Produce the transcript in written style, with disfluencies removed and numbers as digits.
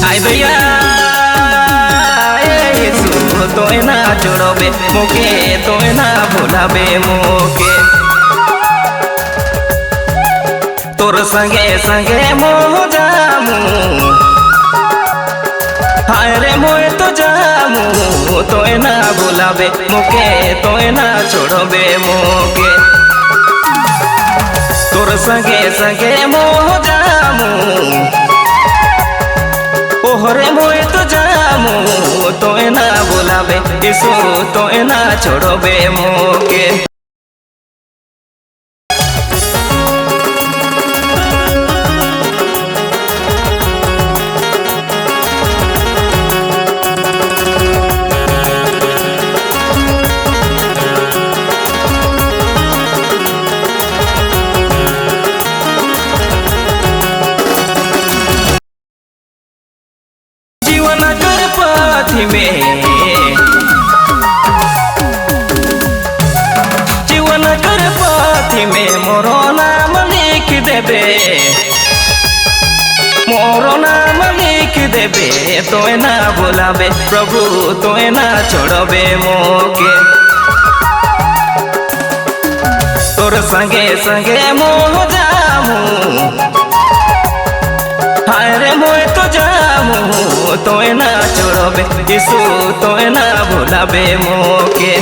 आय दैया यीशु तोय ना छोड़बे मोके तोय ना भुलाबे मोके तोर संगे संगे मोह जामू हाय रे मोए तो जामू तोय ना भुलाबे मोके तोय ना छोड़बे मोके तोर संगे संगे मोह जामू ओहरे मोए तो जामू तोय ना भुलाबे यीशु तोय ना छोड़बे मोके जीवन कर पाथी में जीवन कर पाथी में मोरो नाम लिख देबे मोरो नाम लिख देबे तोय ना भुलाबे प्रभु तोय ना छोड़बे मोके तोर संगे संगे मोह जामू हाय रे मोए तो जामू तोय ना छोड़बे यीशु तोय ना भुलाबे मोके